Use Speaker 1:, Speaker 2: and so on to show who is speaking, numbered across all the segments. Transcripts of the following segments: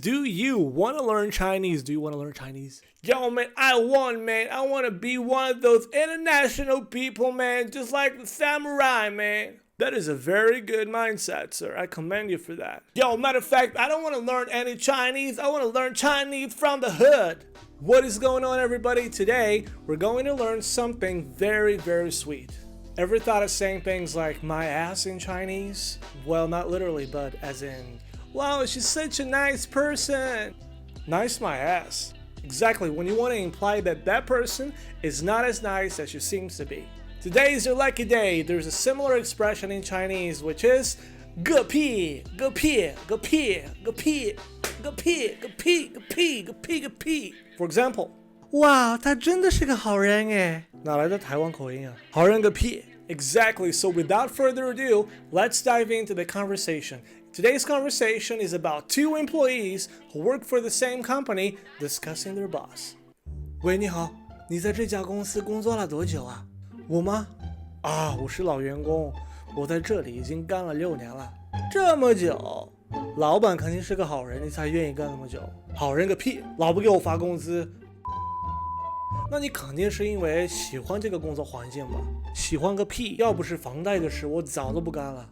Speaker 1: Do you want to learn Chinese? Do you want to learn Chinese? Yo, man, I want to be one of those international people, man, just like the samurai, man. That is a very good mindset, sir. I commend you for that. Yo, matter of fact, I don't want to learn any Chinese. I want to learn Chinese from the hood. What is going on, everybody? Today, we're going to learn something very, very sweet. Ever thought of saying things like my ass in Chinese? Well, not literally, but as in, wow, she's such a nice person. Nice my ass. Exactly, when you want to imply that that person is not as nice as she seems to be. Today is your lucky day. There's a similar expression in Chinese, which is 个屁,个屁,个屁,个屁,个屁,个屁,个屁,个屁,个屁. For example, 哇，他真的是个好人耶。哪来的台湾口音啊？好人个屁。Exactly, so without further ado, let's dive into the conversation. Today's conversation is about two employees who work for the same company discussing their boss. 喂，你好，你在这家公司工作了多久啊？我吗？啊，我是老员工，我在这里已经干了6年了。这么久？老板肯定是个好人，你才愿意干那么久。好人个屁，老不给我发工资。那你肯定是因为喜欢这个工作环境吧？喜欢个屁！要不是房贷的事，我早都不干了。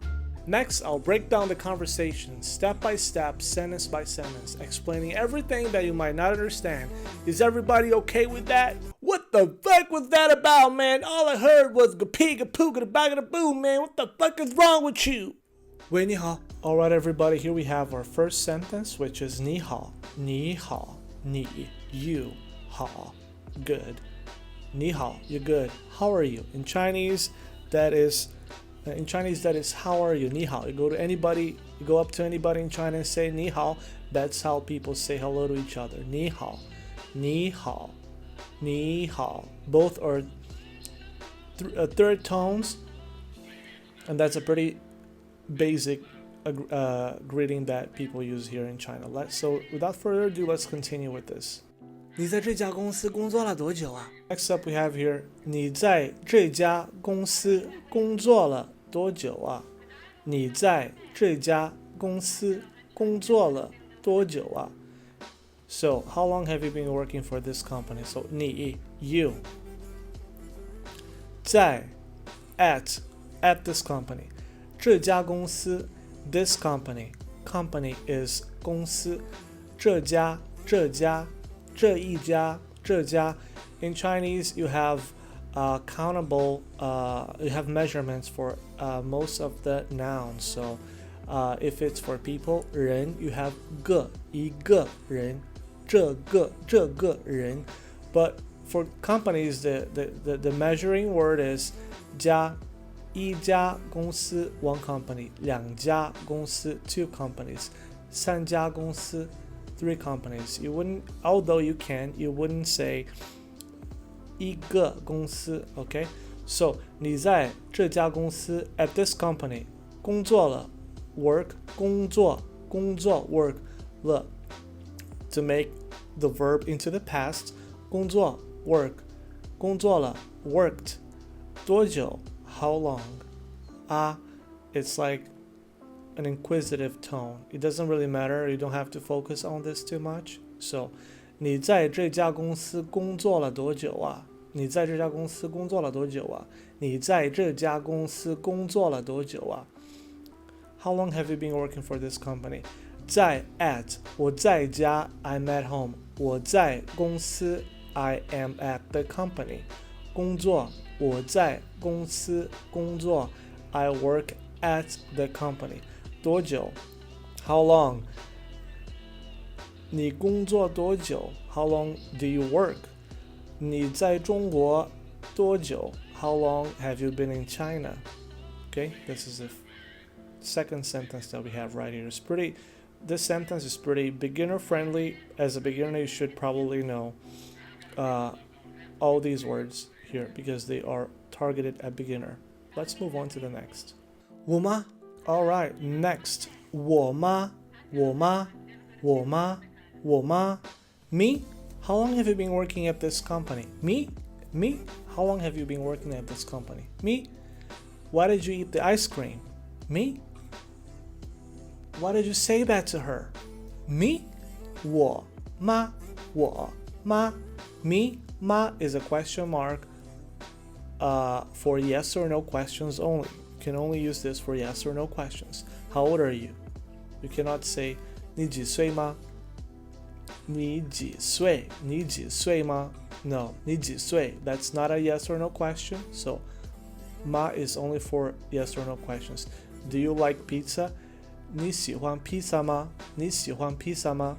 Speaker 1: Next, I'll break down the conversation step by step, sentence by sentence, explaining everything that you might not understand. Is everybody okay with that? What the fuck was that about, man? All I heard was ga-pee, ga-poo, ga-bag, ga-boo, man. What the fuck is wrong with you? 喂，你好。Alright, everybody, here we have our first sentence, which is 你好,你好,你, you, 好, good. 你好, you're good. How are you? In Chinese, that is how are you? 你好. You go up to anybody in China and say 你好. That's how people say hello to each other. 你好,你好,你好. Both are third tones, and that's a pretty basic greeting that people use here in China. So without further ado, let's continue with this. 你在这家公司工作了多久啊？ Next up we have here, 你在这家公司工作了多久啊？你在这家公司工作了多久啊？ So, how long have you been working for this company? So, 你 you 在 at this company 这家公司 this company is 公司这家这一家这家 In Chinese, you have countable, you have measurements for most of the nouns. So, if it's for people, 人, you have 个一个人这个人 But for companies, the measuring word is 家一家公司 one company 两家公司 two companies 三家公司 three companies. Although you wouldn't say 一个公司 okay? So 你在这家公司 at this company 工作了 work 工作 work 了 to make the verb into the past 工作 work 工作了 worked 多久 how long it's like an inquisitive tone. It doesn't really matter. You don't have to focus on this too much. So, 你在这家公司工作了多久啊？你在这家公司工作了多久啊？你在这家公司工作了多久啊？ How long have you been working for this company? 在 at 我在家 I'm at home. 我在公司 I am at the company. 工作我在公司工作 I work at the company. 多久 How long 你工作多久 How long do you work 你在中国多久 How long have you been in China Okay, this is the second sentence that we have right here. This sentence is pretty beginner friendly. As a beginner, you should probably know all these words here because they are targeted at beginner. Let's move on to the next. 我吗 Alright, next. 我吗 Me? How long have you been working at this company? Me? How long have you been working at this company? Me? Why did you eat the ice cream? Me? Why did you say that to her? Me? 我吗我吗 me ma is a question mark for yes or no questions only. You can only use this for yes or no questions. How old are you? You cannot say 你几岁吗你几岁你几岁吗 No, 你几岁 That's not a yes or no question. So ma is only for yes or no questions. Do you like pizza? 你喜欢披萨吗你喜欢披萨吗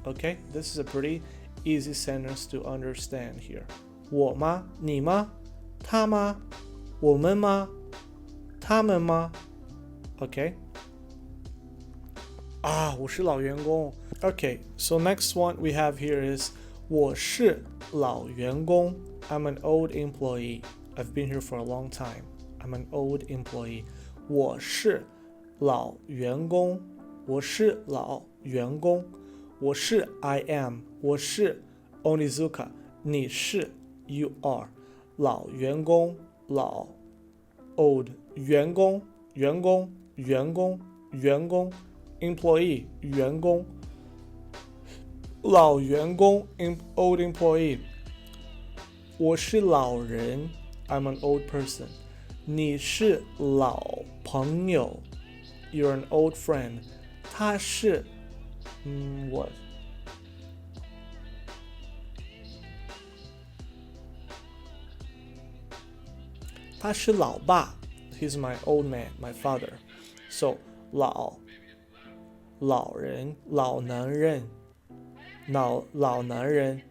Speaker 1: Okay, this is a pretty easy sentence to understand here. 我吗你吗他吗我们吗他们吗 Okay. 我是老员工 Okay, so next one we have here is 我是老员工 I'm an old employee. I've been here for a long time. I'm an old employee. 我是老员工我是老员工我是 I am 我是 Onizuka 你是 You are 老员工老 old 员工员工员工员工 employee 员工老员工 old employee 我是老人 I'm an old person 你是老朋友 You're an old friend 他是what他是老爸 He's my old man, my father. So 老人老男人老男人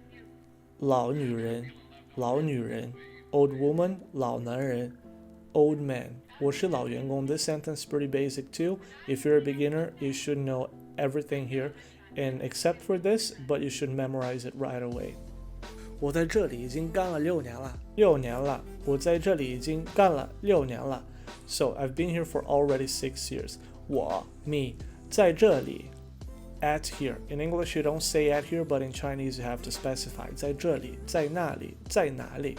Speaker 1: 老女人老女人 old woman 老男人 old man 我是老员工 This sentence is pretty basic too. If you're a beginner, you should know everything here, and except for this, but you should memorize it right away. 我在这里已经干了6年了6年了我在这里已经干了6年了 So I've been here for already 6 years. 我 me 在这里 at here. In English you don't say at here, but in Chinese you have to specify 在这里在那里在哪里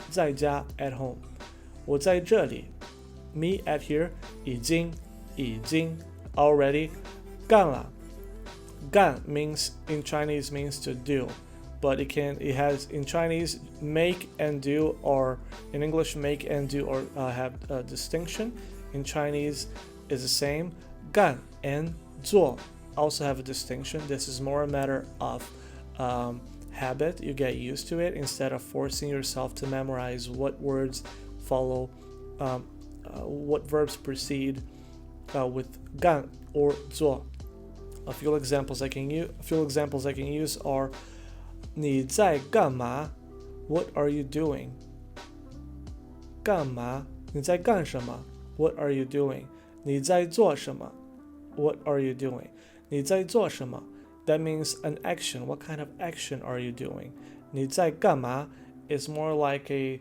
Speaker 1: 在家 at home. 我在这里 me at here 已经 already 干了干 means in Chinese means to do, but it has in Chinese make and do, or in English make and do or have a distinction. In Chinese is the same. 干 and 做 also have a distinction. This is more a matter of habit. You get used to it instead of forcing yourself to memorize what words follow, what verbs precede with 干 or 做. A few examples I can use are 你在干嘛 What are you doing? 干嘛你在干什么 What are you doing? 你在做什么 What are you doing? 你在做什么 That means an action. What kind of action are you doing? 你在干嘛 is more like a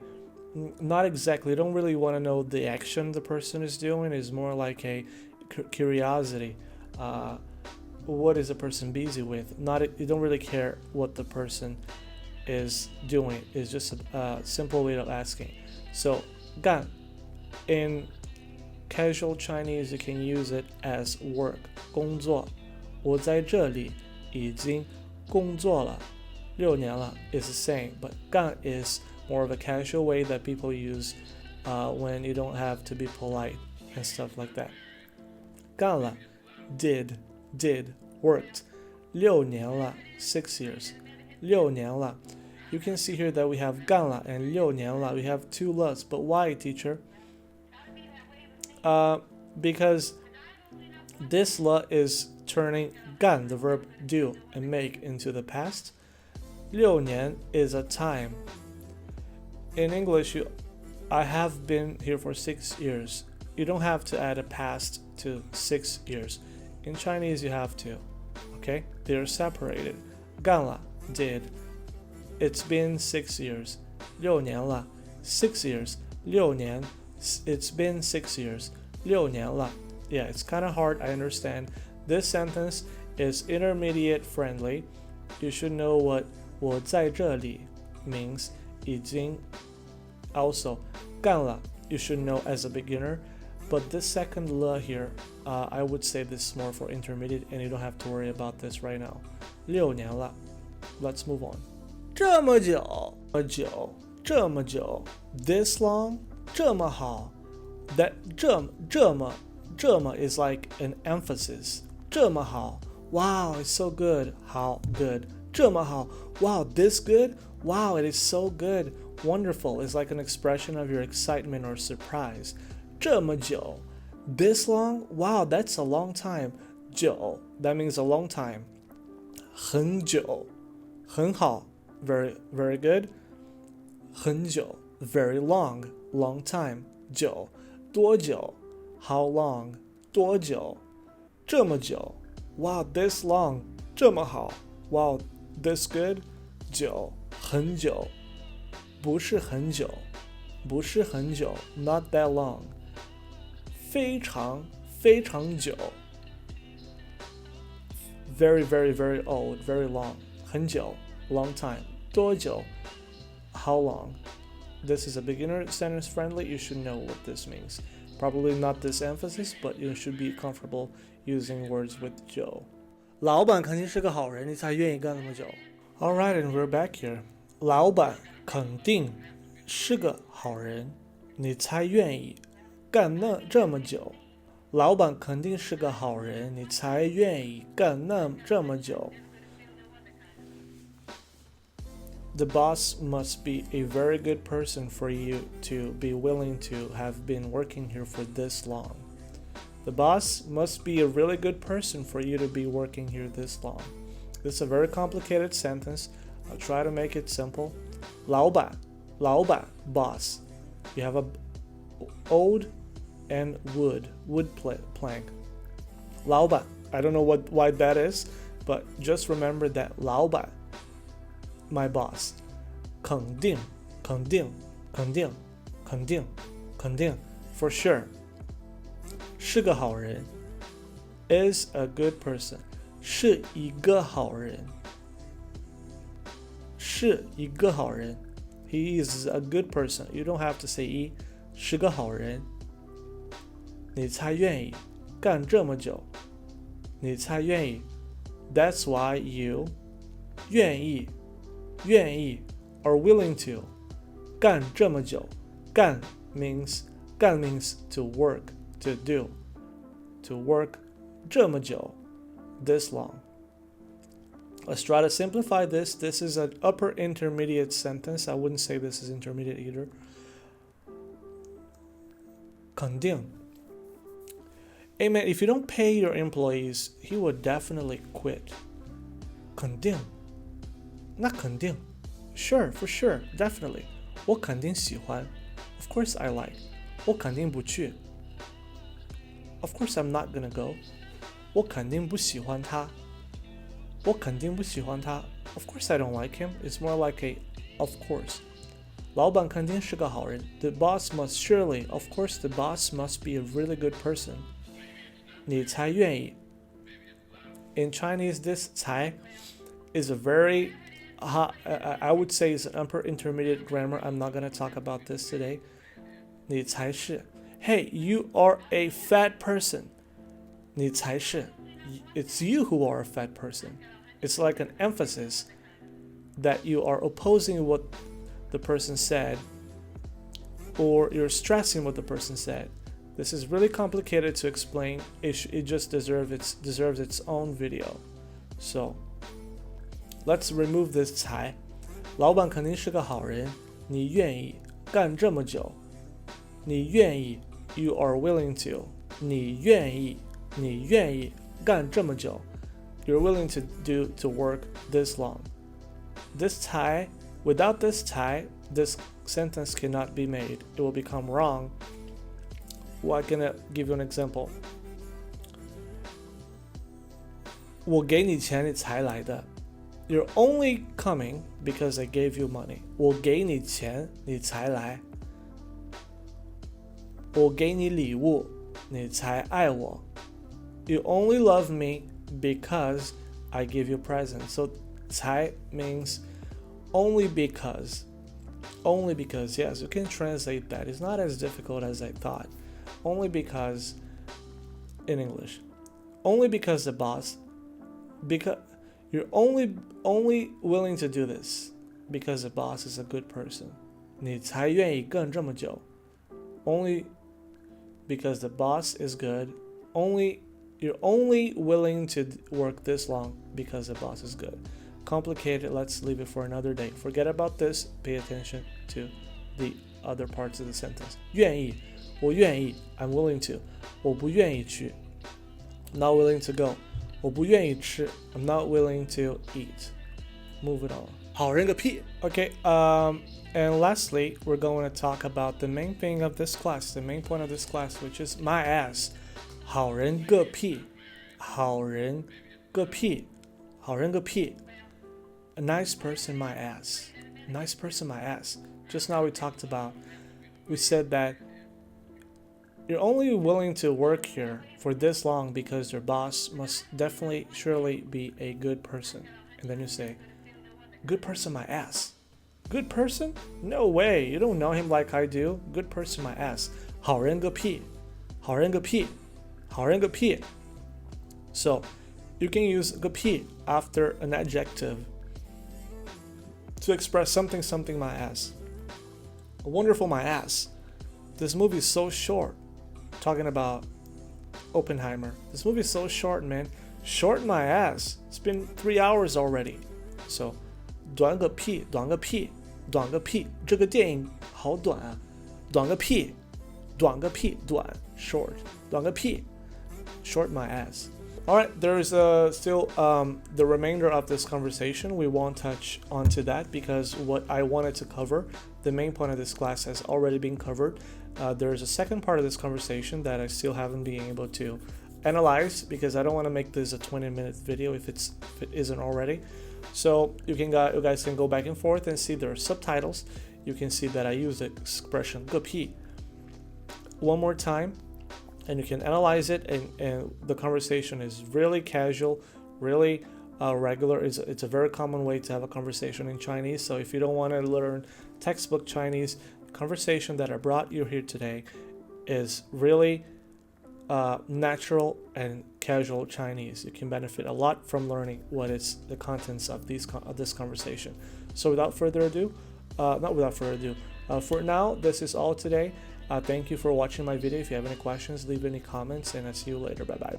Speaker 1: not exactly. You don't really want to know the action the person is doing. It's more like a curiosity. What is the person busy with? You don't really care what the person is doing. It's just a simple way of asking. So 干 in casual Chinese you can use it as work. 工作我在这里已经工作了6年了 is the same, but 干 is more of a casual way that people use when you don't have to be polite and stuff like that. 干了 did worked 6年了 6 years 6年了 You can see here that we have 干了 and 6年了 We have 2 le's, but why, teacher? Because this le is turning 干 the verb do and make into the past. 6年 is a time. In English, I have been here for 6 years. You don't have to add a past to 6 years. In Chinese, you have to. Okay? They're separated. 干了 did. It's been 6 years. 6年了 6 years. 6年 It's been 6 years. 6年了 Yeah, it's kind of hard, I understand. This sentence is intermediate friendly. You should know what 我在这里 means. 已经 Also 干了 you should know as a beginner. But this second le here, I would say this is more for intermediate, and you don't have to worry about this right now. 6年了 Let's move on. 这么久 This long 这么好 That 这么 is like an emphasis. 这么好 Wow, it's so good. How good. 这么好 Wow, this good. Wow, it is so good. Wonderful is like an expression of your excitement or surprise. 这么久 This long? Wow, that's a long time. 久 that means a long time. 很久很好 very, very good. 很久 very long, long time. 久多久 how long 多久这么久 Wow, this long 这么好 Wow, this good 久很久不是很久 not that long 非常非常久 very, very, very old, very long 很久 long time 多久 how long This is a beginner sentence friendly. You should know what this means. Probably not this emphasis, but you should be comfortable using words with 久 老板肯定是个好人，你才愿意干那么久 Alright, and we're back here. 老板肯定是个好人，你才愿意干这么久。老板肯定是个好人，你才愿意干这么久。The boss must be a very good person for you to be willing to have been working here for this long. The boss must be a really good person for you to be working here this long. This is a very complicated sentence. I'll try to make it simple. 老板 boss. You have a old and wood plank. 老板 I don't know why that is, but just remember that 老板 my boss 肯定 for sure 是个好人 is a good person 是一个好人 he is a good person you don't have to say 一是个好人你才愿意干这么久你才愿意 that's why you 愿意 or willing to 干这么久干 means to work to do to work 这么久 this long. Let's try to simplify this. This is an upper intermediate sentence. I wouldn't say this is intermediate either. 肯定 Hey man, if you don't pay your employees, he would definitely quit. 肯定那肯定 Sure, for sure, definitely 我肯定喜欢 Of course I like 我肯定不去 Of course I'm not gonna go 我肯定不喜欢他 我肯定不喜欢他 Of course I don't like him It's more like a of course 老板肯定是个好人 The boss must surely Of course the boss must be a really good person 你才愿意 In Chinese this 才 is a very I would say it's an upper intermediate grammar. I'm not going to talk about this today. 你才是 Hey, you are a fat person. 你才是 It's you who are a fat person. It's like an emphasis that you are opposing what the person said or you're stressing what the person said. This is really complicated to explain. It just deserves its own video. So let's remove this 才 老板肯定是个好人你愿意干这么久你愿意 you are willing to 你愿意干这么久 you're willing to work this long this 才 without this 才 this sentence cannot be made it will become wrong well, I'm gonna give you an example 我给你钱你才来的You're only coming because I gave you money. 我给你钱，你才来。我给你礼物，你才爱我。You only love me because I give you presents. So 才 means only because. Only because, yes, you can translate that. It's not as difficult as I thought. only because, in English, only because the boss, because you're only willing to do this because the boss is a good person. 你才愿意干这么久 only because the boss is good. You're only willing to work this long because the boss is good. Complicated, let's leave it for another day. Forget about this, pay attention to the other parts of the sentence. 愿意，我愿意 I'm willing to. 我不愿意去 not willing to go. 我不愿意吃 I'm not willing to eat. Move it on. 好人个屁 Okay, and lastly, we're going to talk about the main thing of this class, the main point of this class, which is my ass. 好人个屁好人个屁好人个屁 A nice person my ass. Nice person my ass. Just now we said that you're only willing to work here for this long because your boss must definitely, surely be a good person. And then you say, good person my ass. Good person? No way. You don't know him like I do. Good person my ass. 好人个屁好人个屁好人个屁 So, you can use 个屁 after an adjective to express something my ass. A wonderful my ass. This movie is so short. Talking about Oppenheimer. This movie is so short, man. Short my ass. It's been 3 hours already. So, 短个屁短个屁短个屁这个电影好短啊短个屁短个屁短 short 短个屁 short my ass. Alright, there's still the remainder of this conversation. We won't touch onto that because what I wanted to cover, the main point of this class, has already been covered. There's a second part of this conversation that I still haven't been able to analyze because I don't want to make this a 20-minute video if it isn't already. So you guys can go back and forth and see there are subtitles. You can see that I use the expression 个屁 one more time. And you can analyze it, and the conversation is really casual, really regular. It's a very common way to have a conversation in Chinese. So if you don't want to learn textbook Chinese, the conversation that I brought you here today is really natural and casual Chinese. You can benefit a lot from learning what is the contents of this conversation. So without further ado, for now, this is all today. Thank you for watching my video. If you have any questions, leave any comments, and I'll see you later. Bye bye.